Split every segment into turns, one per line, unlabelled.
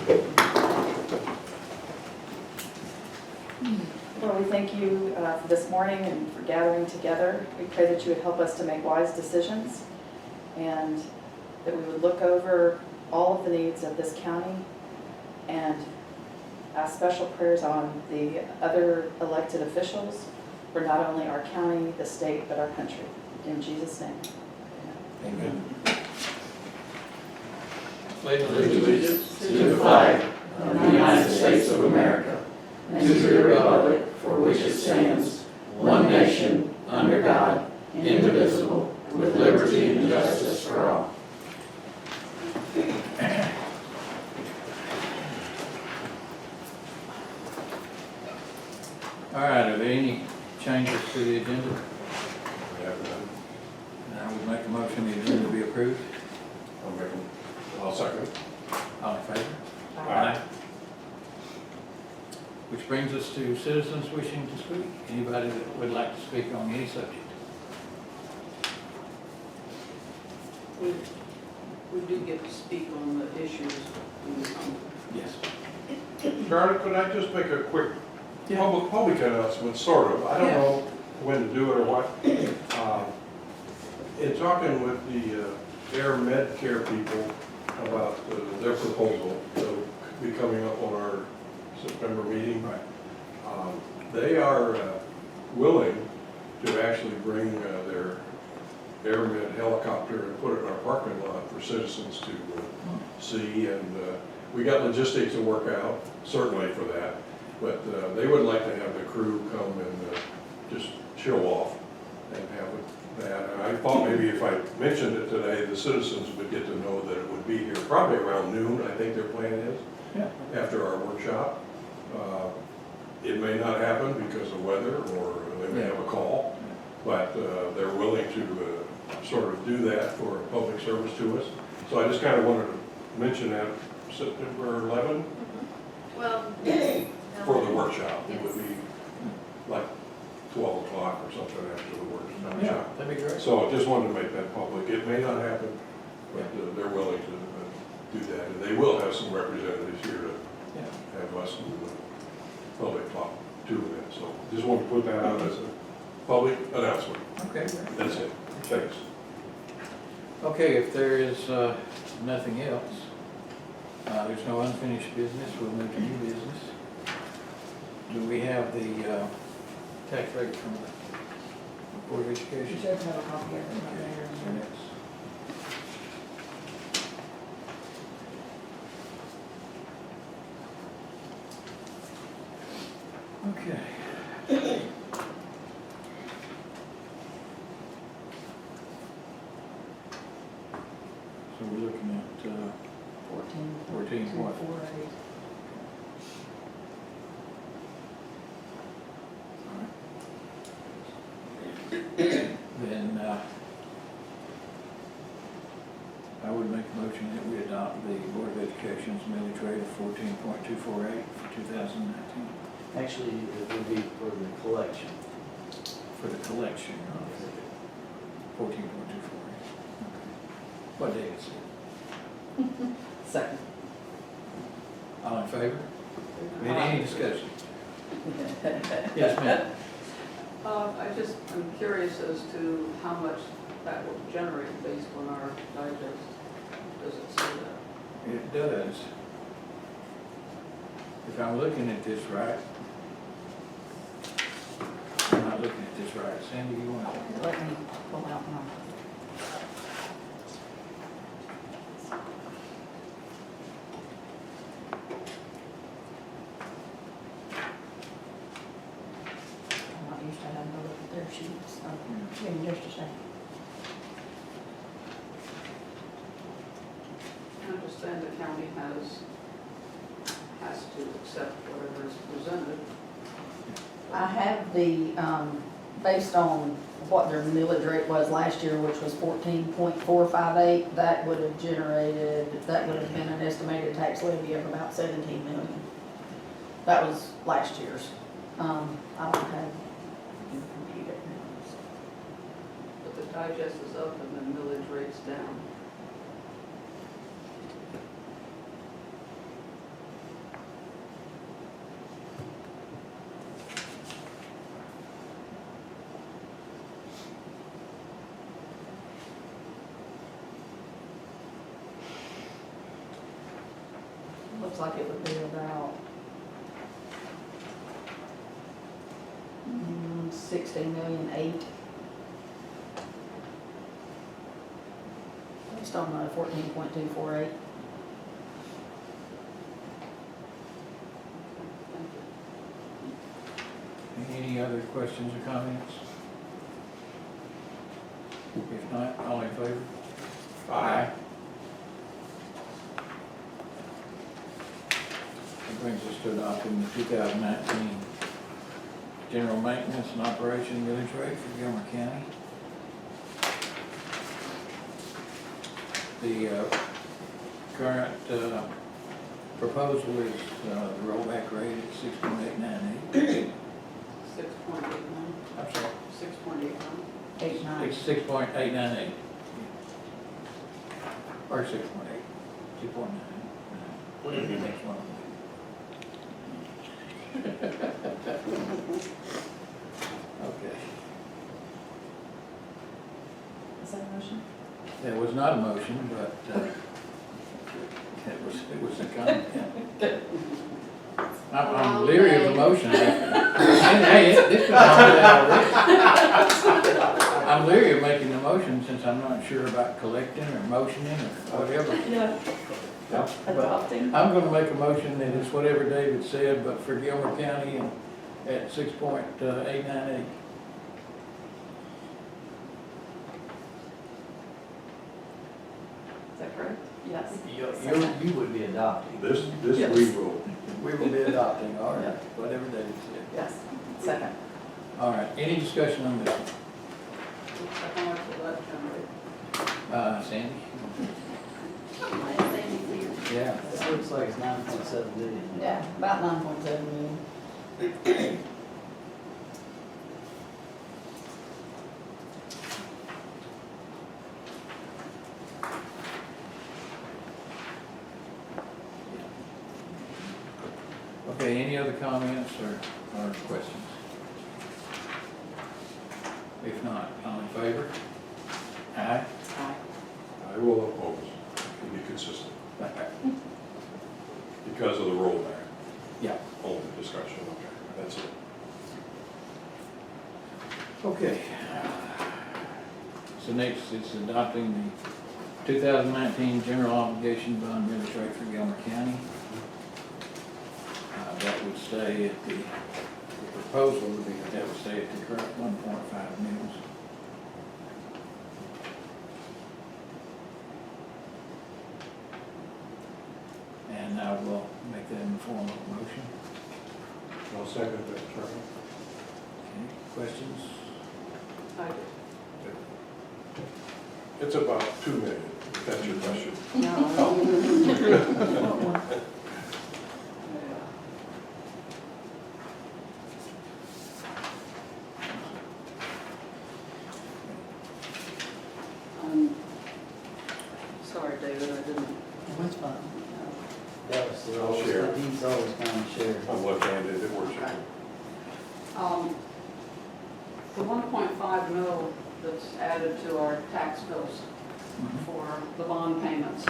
Lord, we thank you for this morning and for gathering together. We pray that you would help us to make wise decisions and that we would look over all of the needs of this county and ask special prayers on the other elected officials for not only our county, the state, but our country. In Jesus' name.
Amen.
Pledge allegiance to the flag of the United States of America and to the republic for which it stands, one nation, under God, indivisible, with liberty and justice for all.
All right, are there any changes to the agenda? I would make a motion the agenda be approved.
I'll second.
All in favor?
Aye.
Which brings us to citizens wishing to speak. Anybody that would like to speak on any subject?
We do get to speak on the issues when we come.
Yes.
Charlotte, could I just make a quick public announcement, sort of? I don't know when to do it or what. In talking with the Air Med Care people about their proposal, that'll be coming up on our September meeting.
Right.
They are willing to actually bring their Air Med helicopter and put it in our parking lot for citizens to see. And we got logistics to work out, certainly for that. But they would like to have the crew come and just show off and have that. And I thought maybe if I mentioned it today, the citizens would get to know that it would be here probably around noon, I think their plan is, after our workshop. It may not happen because of weather, or they may have a call, but they're willing to sort of do that for public service to us. So I just kind of wanted to mention that September 11
Well,
for the workshop. It would be like 12 o'clock or something after the workshop.
Yeah, that'd be great.
So I just wanted to make that public. It may not happen, but they're willing to do that. And they will have some representatives here to have us and the public talk to them. So just wanted to put that out as a public announcement.
Okay.
That's it. Thanks.
Okay, if there is nothing else, there's no unfinished business, we'll move to new business. Do we have the tax rate from the Board of Education?
You should have a copy of it right there.
Yes. Okay. So we're looking at 14 what?
14.48.
Then I would make a motion that we adopt the Board of Education's millage rate of 14.248 for 2019
Actually, it would be for the collection.
for the collection. 14.248. What day is it?
Second.
All in favor? Any discussion? Yes, ma'am.
I'm curious as to how much that will generate based on our digest. Does it say that?
It does. If I'm looking at this right, I'm not looking at this right. Sandy, you want to?
Let me pull out my. I'm not used to having to look at their sheets. Give me just a second.
I understand the county has to accept whatever is presented.
I have the, based on what their millage rate was last year, which was 14.458, that would have been an estimated tax levy of about 17 million. That was last year's. I don't have, you can compute it now. So.
But the digest is up and the millage rate's down.
looks like it would be about 16,000,008. Based on the 14.248.
Thank you.
Any other questions or comments? If not, all in favor? Aye. That brings us to adopting the 2019 general maintenance and operation millage rate for Gilmer County. The current proposal is the rollback rate at 6.898.
6.89,
I'm sorry,
6.89.
89.
it's 6.898. Or 6.8, 2.9, whatever the next one. Okay,
Is that a motion?
that was not a motion, but it was a comment. I'm leery of the motion. And hey, this was on that already. I'm leery of making the motion since I'm not sure about collecting or motioning or whatever.
Yeah.
But
Adopting.
I'm gonna make a motion that it's whatever David said, but for Gilmer County and at 6.898.
Is that correct? Yes.
You would be adopting.
This
Yes.
we will.
We will be adopting, all right, whatever David said.
Yes. Second.
All right, any discussion on this?
How much will that generate?
Sandy? Yeah.
This looks like it's 9.7 million.
Yeah, about 9.7 million.
Okay, any other comments or questions? If not, all in favor? Aye?
I will oppose, to be consistent, because of the rollback.
Yeah.
Only discussion, okay, that's it.
Okay. So next, it's adopting the 2019 general obligation bond millage rate for Gilmer County. That would stay at the proposal would be that would stay at the current 1.5 mils. And I will make that in the form of a motion.
I'll second that, Chairman.
Okay, questions?
I do.
It's about 2 million, if that's your question.
Sorry, David, I didn't.
That's fine. That was the
I'll share.
he's always kind of shared.
I'm left-handed, it works.
The 1.5 mil that's added to our tax bills for the bond payments.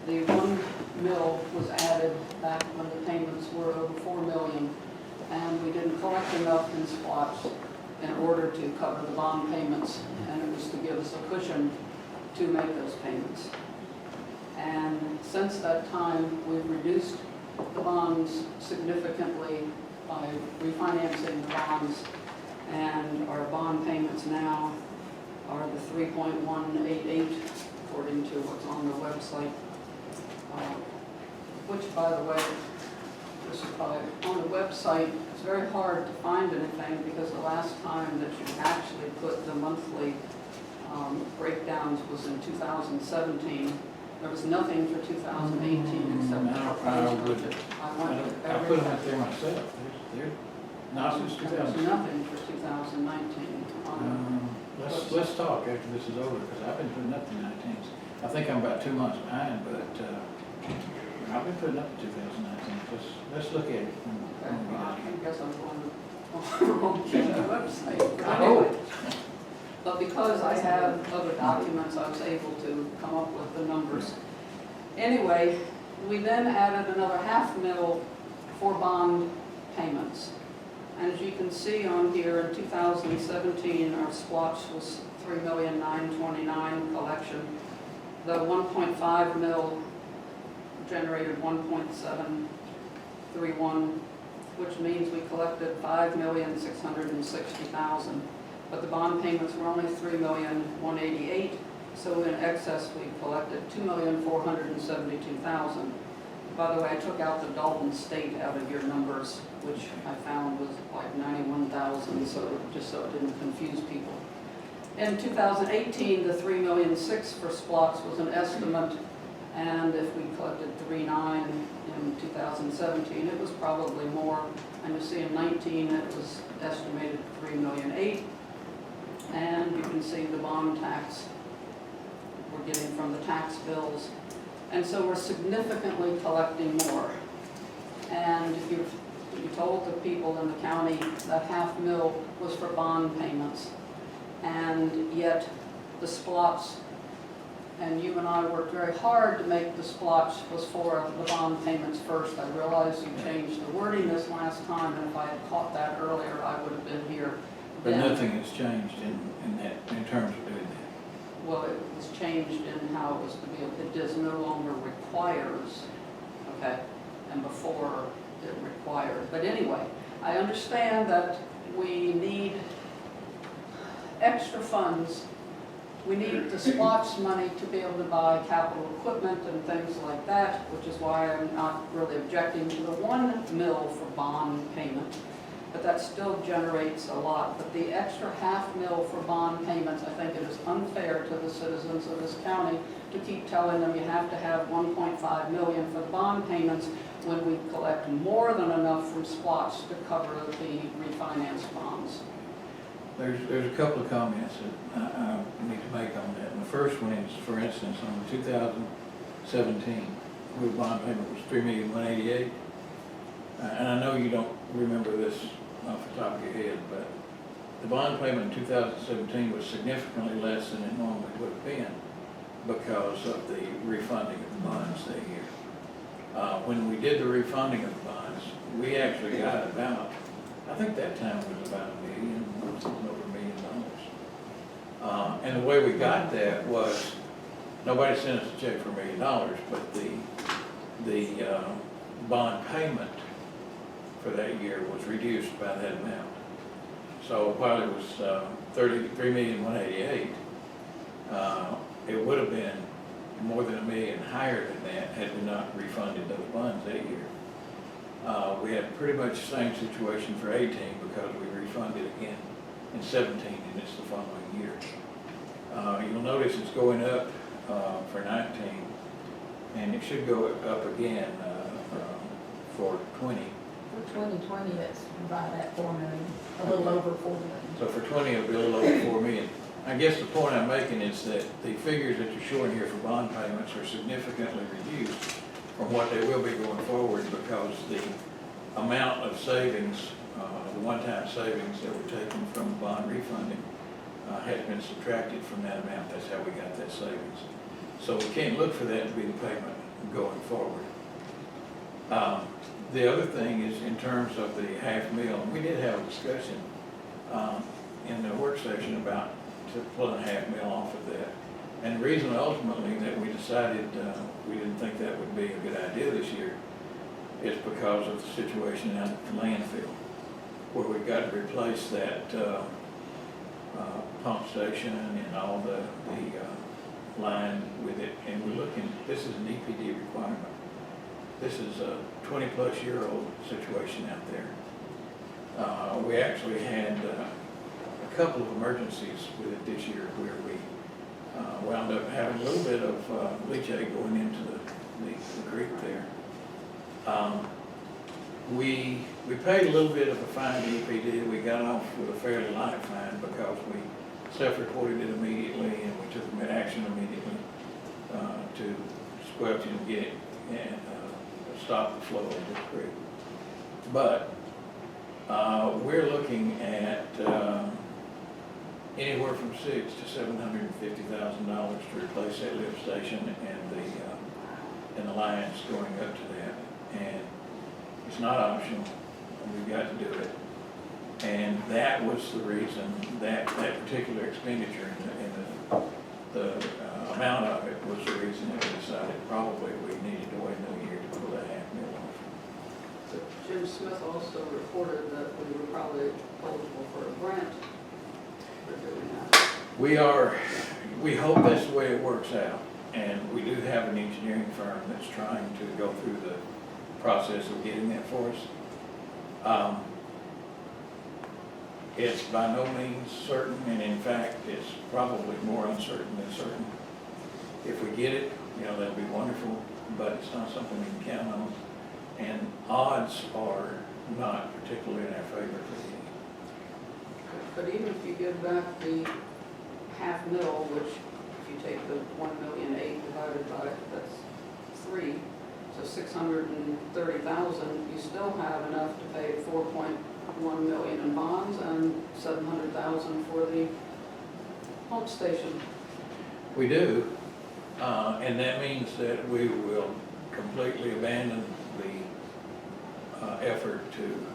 The 1 mil was added back when the payments were over 4 million, and we didn't collect enough in spots in order to cover the bond payments, and it was to give us a cushion to make those payments. And since that time, we've reduced the bonds significantly by refinancing the bonds, and our bond payments now are the 3.188 according to what's on the website. Which, by the way, this is on the website, it's very hard to find anything because the last time that you actually put the monthly breakdowns was in 2017. There was nothing for 2018 except the proposed budget.
I put them up there myself. They're not since
There's
2000.
nothing for 2019 on
Let's talk after this is over, because I've been putting up the 19s. I think I'm about 2 months behind, but I've been putting up the 2019. Let's look at it.
I guess I'm going to the website. But
I hope.
anyway, but because I have other documents, I was able to come up with the numbers. Anyway, We then added another $500,000 for bond payments. And as you can see on here, in 2017, our splotch was $3,929,000 collection. The 1.5 mil generated 1.731, which means we collected $5,660,000. But the bond payments were only $3,188,000, so in excess we collected $2,472,000. By the way, I took out the Dalton State out of your numbers, which I found was like 91,000, so just so it didn't confuse people. In 2018, the $3,600,000 for splots was an estimate, and if we collected $3,900,000 in 2017, it was probably more. And you see in 19, it was estimated $3,800,000, and you can see the bond tax we're getting from the tax bills. And so we're significantly collecting more. And if you told the people in the county that $500,000 was for bond payments, and yet the splots, and you and I worked very hard to make the splots was for the bond payments first. I realize you changed the wording this last time, and if I had caught that earlier, I would have been here
But
then.
nothing has changed in that, in terms of doing that.
Well, it was changed in how it was to be, it just no longer requires, okay, and before it required. But anyway, I understand that we need extra funds. We need the splots money to be able to buy capital equipment and things like that, which is why I'm not really objecting to the $1,000,000 for bond payment. But that still generates a lot. But the extra $500,000 for bond payments, I think it is unfair to the citizens of this county to keep telling them you have to have $1.5 million for the bond payments when we collect more than enough from splots to cover the refinance bonds.
There's a couple of comments that I need to make on that. And the first one is, for instance, on 2017, the bond payment was $3,188,000. And I know you don't remember this off the top of your head, but the bond payment in 2017 was significantly less than it normally would have been because of the refunding of the bonds that year. When we did the refunding of the bonds, we actually got about, I think that time was about $1 million, something over $1 million. And the way we got that was, nobody sent us a check for $1 million, but the bond payment for that year was reduced by that amount. So while it was $3,188,000, it would have been more than $1 million higher than that had we not refunded those bonds that year. We had pretty much the same situation for 18 because we refunded again in 17, and it's the following year. You'll notice it's going up for 19, and it should go up again for 20.
For 2020, that's right at $4 million, a little over $4 million.
So for 20, it'll be a little over $4 million. I guess the point I'm making is that the figures that you're showing here for bond payments are significantly reduced from what they will be going forward because the amount of savings, the one-time savings that were taken from bond refunding has been subtracted from that amount. That's how we got that savings. So we can't look for that to be the payment going forward. The other thing is in terms of the $500,000, we did have a discussion in the work session about pulling $500,000 off of that. And the reason ultimately that we decided we didn't think that would be a good idea this year is because of the situation out at the landfill, where we've got to replace that pump station and all the line with it. And we're looking, this is an EPD requirement. This is a 20-plus-year-old situation out there. We actually had a couple of emergencies with it this year where we wound up having a little bit of leachate going into the creek there. We paid a little bit of a fine to EPD. We got off with a fairly light fine because we self-reported it immediately and we took action immediately to squelch it and get it and stop the flow of the creek. But we're looking at anywhere from $600,000 to $750,000 to replace that lift station and the and the lines going up to that. And it's not optional, we've got to do it. And that was the reason, that particular expenditure and the amount of it was the reason that we decided probably we needed to wait another year to pull that $500,000 off.
Jim Smith also reported that we were probably eligible for a grant for doing that.
We hope that's the way it works out. And we do have an engineering firm that's trying to go through the process of getting that for us. It's by no means certain, and in fact, it's probably more uncertain than certain. If we get it, that'll be wonderful, but it's not something we can count on. And odds are not particularly in our favor for the.
But even if you give back the $500,000, which if you take the 1,000,008 divided by, that's 3, so 630,000, you still have enough to pay 4.1 million in bonds and 700,000 for the pump station.
We do, and that means that we will completely abandon the effort to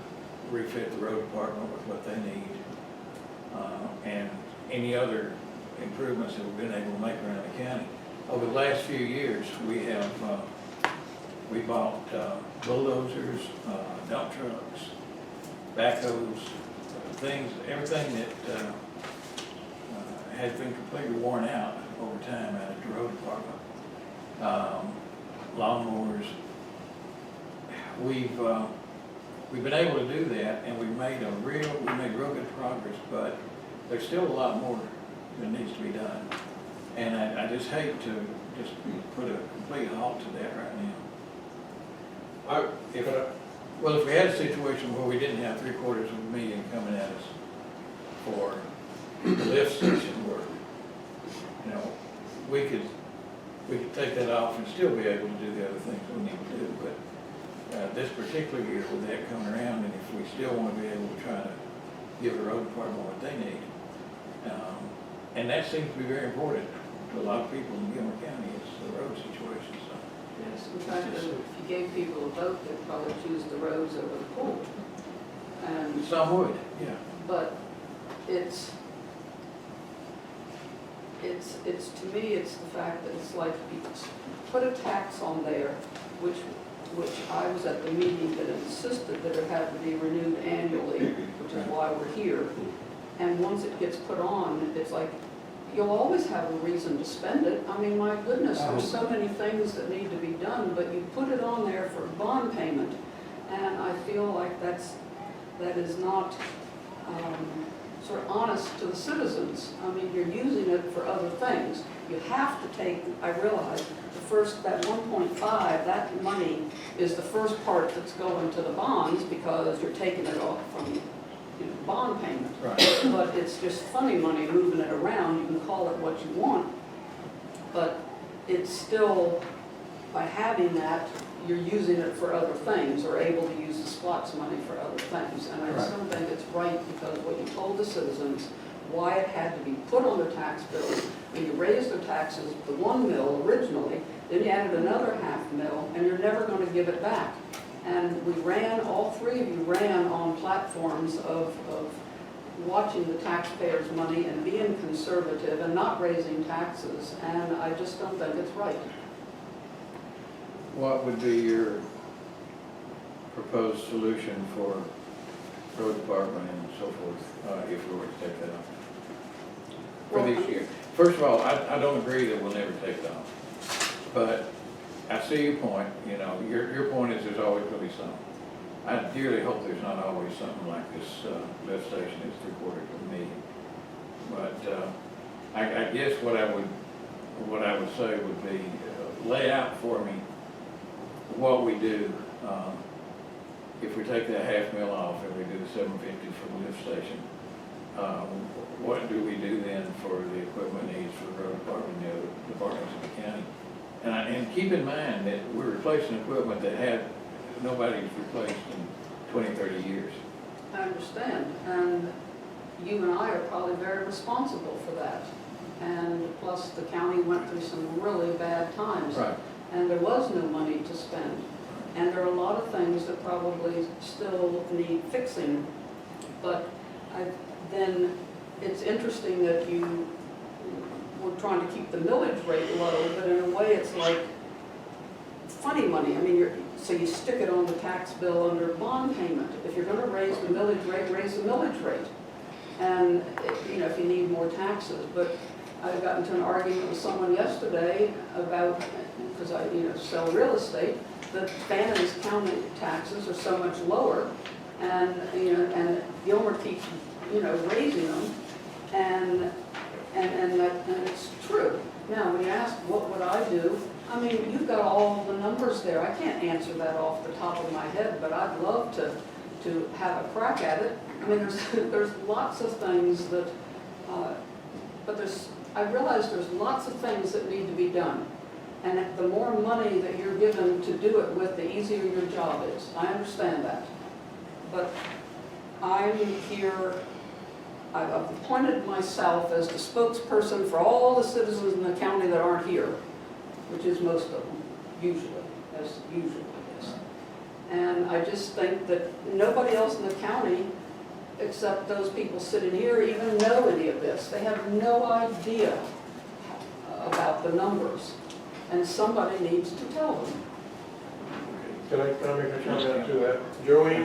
refit the road department with what they need, and any other improvements that we've been able to make around the county. Over the last few years, we have we bought bulldozers, dump trucks, backhoes, everything that has been completely worn out over time out of the road department. Lawnmowers. We've been able to do that, and we made real good progress, but there's still a lot more that needs to be done. And I just hate to just put a complete halt to that right now. If we had a situation where we didn't have $750,000 coming at us for the lift station work, we could take that off and still be able to do the other things we need to do. But this particular year, with that coming around, and if we still want to be able to try to give the road department what they need, and that seems to be very important to a lot of people in Gilmer County, it's the road situation. So.
Yes, in fact, if you gave people a vote, they'd probably choose the roads over the pool. And
Some would, yeah.
But it's to me, it's the fact that it's like you put a tax on there, which I was at the meeting that insisted that it had to be renewed annually, which is why we're here. And once it gets put on, it's like, you'll always have a reason to spend it. I mean, my goodness, there's so many things that need to be done, but you put it on there for bond payment. And I feel like that is not sort of honest to the citizens. I mean, you're using it for other things. You have to take, I realize, that 1.5, that money is the first part that's going to the bonds because you're taking it off from bond payment.
Right.
But it's just funny money moving it around. You can call it what you want, but it's still, by having that, you're using it for other things, or able to use the SPLOTS money for other things. And I just don't think it's right, because what you told the citizens, why it had to be put on their tax bills, when you raised their taxes, the 1 mil originally, then you added another $500,000, and you're never going to give it back. And we ran, all three of you ran on platforms of watching the taxpayers' money and being conservative and not raising taxes, and I just don't think it's right.
What would be your proposed solution for road department and so forth, if we were to take that off? For this year. First of all, I don't agree that we'll never take it off. But I see your point, your point is there's always going to be something. I dearly hope there's not always something like this lift station is $750,000. But I guess what I would say would be lay out for me what we do if we take that $500,000 off and we do the $750,000 for the lift station. What do we do then for the equipment needs for the road department and the other departments in the county? And keep in mind that we're replacing equipment that nobody's replaced in 20, 30 years.
I understand, and you and I are probably very responsible for that. And plus, the county went through some really bad times.
Right.
and there was no money to spend. And there are a lot of things that probably still need fixing. But then it's interesting that you were trying to keep the millage rate low, but in a way it's like funny money. I mean, so you stick it on the tax bill under bond payment. If you're going to raise the millage rate, raise the millage rate. And, you know, if you need more taxes. But I got into an argument with someone yesterday about, because I, sell real estate, that Fannon's county taxes are so much lower, and, and Gilmer keeps, raising them, and it's true. Now, when you ask what would I do, I mean, you've got all the numbers there. I can't answer that off the top of my head, but I'd love to have a crack at it. I mean, there's lots of things that, but I realize there's lots of things that need to be done. And the more money that you're given to do it with, the easier your job is. I understand that. But I'm here, I've appointed myself as the spokesperson for all the citizens in the county that aren't here, which is most of them, usually, as usual, I guess. And I just think that nobody else in the county, except those people sitting here, even know any of this. They have no idea about the numbers, and somebody needs to tell them.
Can I make a comment to that? Joey,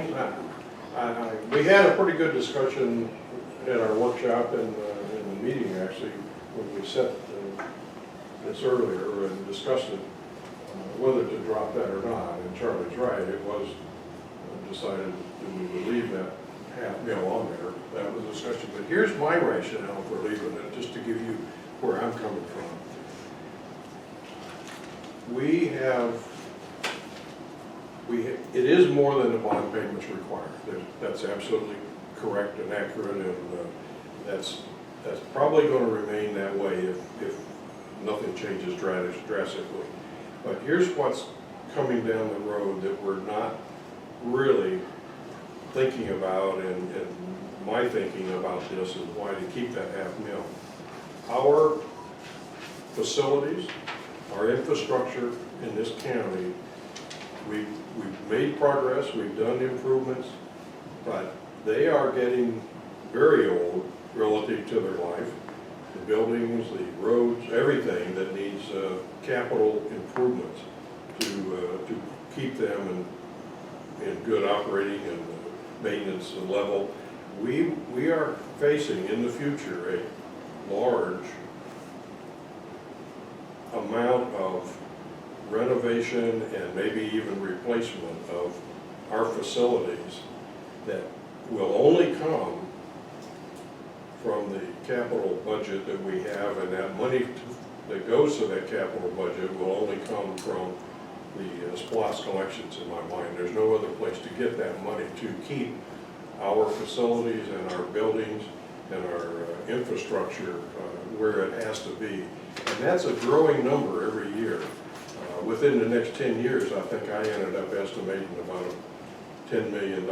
we had a pretty good discussion at our workshop in the meeting, actually, when we set this earlier and discussed it, whether to drop that or not. And Charlie's right, it was decided that we would leave that $500,000 on there. That was a discussion. But here's my rationale for leaving it, just to give you where I'm coming from. It is more than the bond payments require. That's absolutely correct and accurate, and that's probably going to remain that way if nothing changes drastically. But here's what's coming down the road that we're not really thinking about, and my thinking about this is why to keep that $500,000. Our facilities, our infrastructure in this county, we've made progress, we've done improvements, but they are getting very old relative to their life. The buildings, the roads, everything that needs capital improvements to keep them in good operating and maintenance level. We are facing in the future a large amount of renovation and maybe even replacement of our facilities that will only come from the capital budget that we have, and that money that goes to that capital budget will only come from the SPLOST collections, in my mind. There's no other place to get that money to keep our facilities and our buildings and our infrastructure where it has to be. And that's a growing number every year. Within the next 10 years, I think I ended up estimating about a $10 million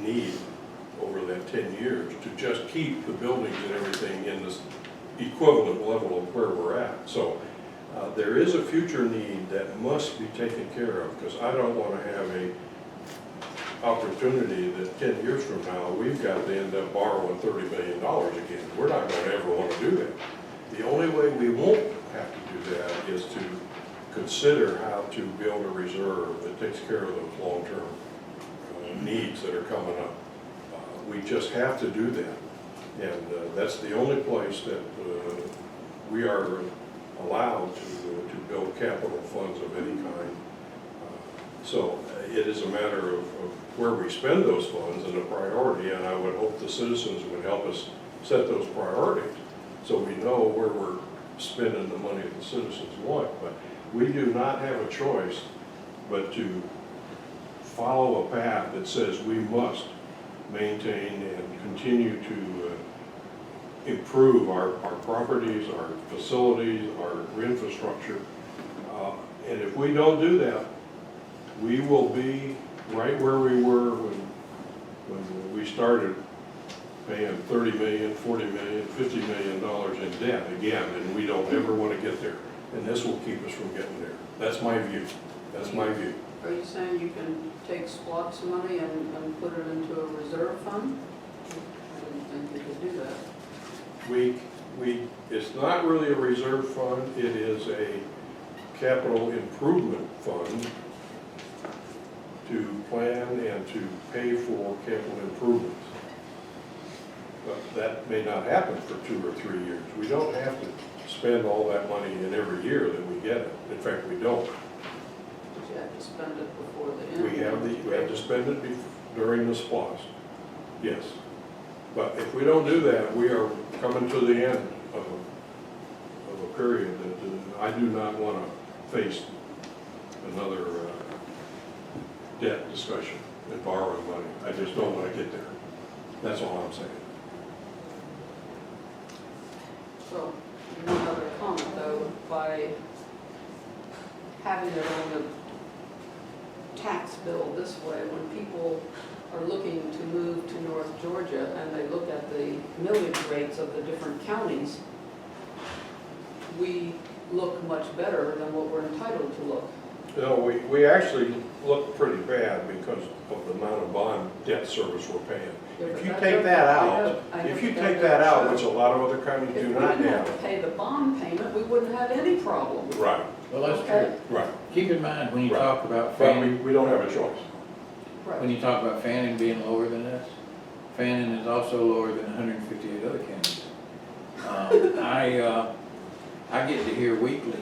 need over that 10 years to just keep the buildings and everything in this equivalent level of where we're at. So there is a future need that must be taken care of, because I don't want to have a opportunity that 10 years from now we've got to end up borrowing $30 million again. We're not going to ever want to do that. The only way we won't have to do that is to consider how to build a reserve that takes care of those long-term needs that are coming up. We just have to do that, and that's the only place that we are allowed to build capital funds of any kind. So it is a matter of where we spend those funds and a priority, and I would hope the citizens would help us set those priorities so we know where we're spending the money that the citizens want. But we do not have a choice but to follow a path that says we must maintain and continue to improve our properties, our facilities, our infrastructure. And if we don't do that, we will be right where we were when we started paying $30 million, $40 million, $50 million in debt again, and we don't ever want to get there. and this will keep us from getting there. That's my view. That's my view.
Are you saying you can take SPLOST money and put it into a reserve fund? I didn't think you could do that.
It's not really a reserve fund, it is a capital improvement fund to plan and to pay for capital improvements. But that may not happen for 2 or 3 years. We don't have to spend all that money in every year that we get it. In fact, we don't.
But you have to spend it before the end.
We have to spend it during the SPLOST, yes. But if we don't do that, we are coming to the end of a period that I do not want to face another debt discussion and borrowing money. I just don't want to get there. That's all I'm saying.
So, one other comment though, by having it on the tax bill this way, when people are looking to move to North Georgia and they look at the millage rates of the different counties, we look much better than what we're entitled to look.
No, we actually look pretty bad because of the amount of bond debt service we're paying. If you take that out, which a lot of other counties
If
do
we
not
didn't have
have.
to pay the bond payment, we wouldn't have any problem.
Right,
Well, that's
Okay.
true.
right.
Keep in mind, when you
Right.
talk about
But
Fannin,
we don't have a choice.
when
Right.
you talk about Fannin being lower than us, Fannin is also lower than 158 other counties. I get to hear weekly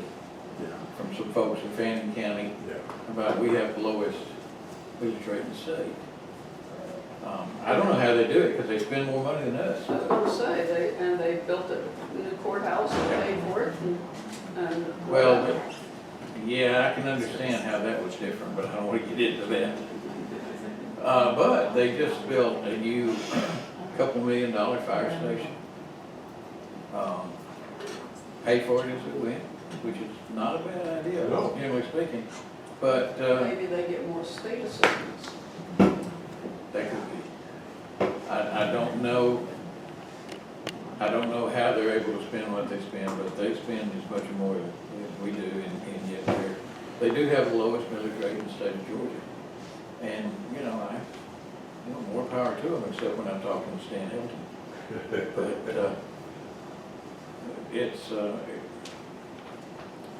from some folks in Fannin County
Yeah.
about we have the lowest millage rate in the state. I don't know how they do it, because they spend more money than us.
I was gonna say, they built a new courthouse and paid for it and.
Well, yeah, I can understand how that was different, but I don't want to get into that. But they just built a new $2 million fire station. Pay for it as it went, which is not a bad idea,
No.
generally speaking. But
Maybe they get more state assistance.
that could be. I don't know. I don't know how they're able to spend what they spend, but they spend as much or more as we do, and yet they do have the lowest millage rate in the state of Georgia. And, more power to them, except when I'm talking to Stan Hilton. But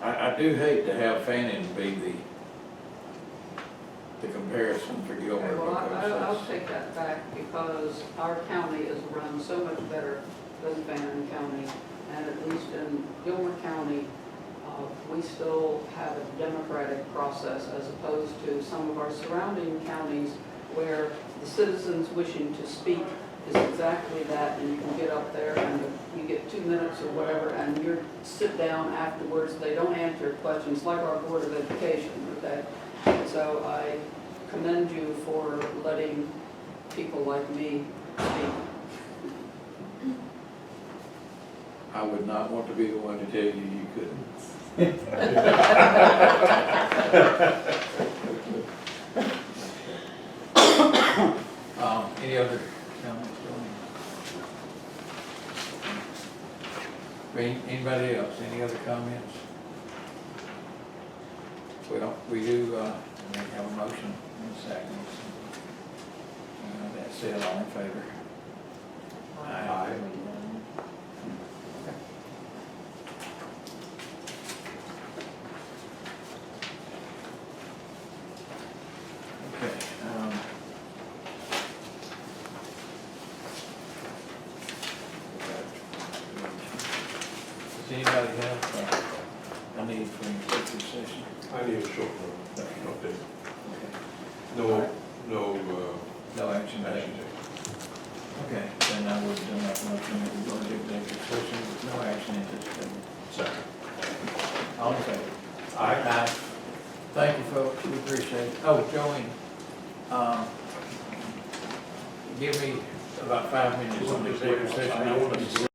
I do hate to have Fannin be the comparison for Gilmer.
Okay, well,
because
I'll
it's-
take that back because our county is run so much better than Fannin County. And at least in Gilmer County, we still have a democratic process as opposed to some of our surrounding counties where the citizens wishing to speak is exactly that, and you can get up there and you get 2 minutes or whatever, and you sit down afterwards, they don't answer your questions, like our Board of Education, okay? So I commend you for letting people like me speak.
I would not want to be the one to tell you you couldn't. Any other comments? Anybody else? Any other comments? We do have a motion in a second. That said, all in favor? Aye. Okay. Does anybody have a need for an executive session?
I need a short one, update.
Okay.
No
No action taken.
action taken.
Okay, then I would make a motion that we go into executive session with no action anticipated.
Second.
All in favor? Aye. Thank you, folks, we appreciate it. Oh, Joanne, give me about 5 minutes on the executive session. I want to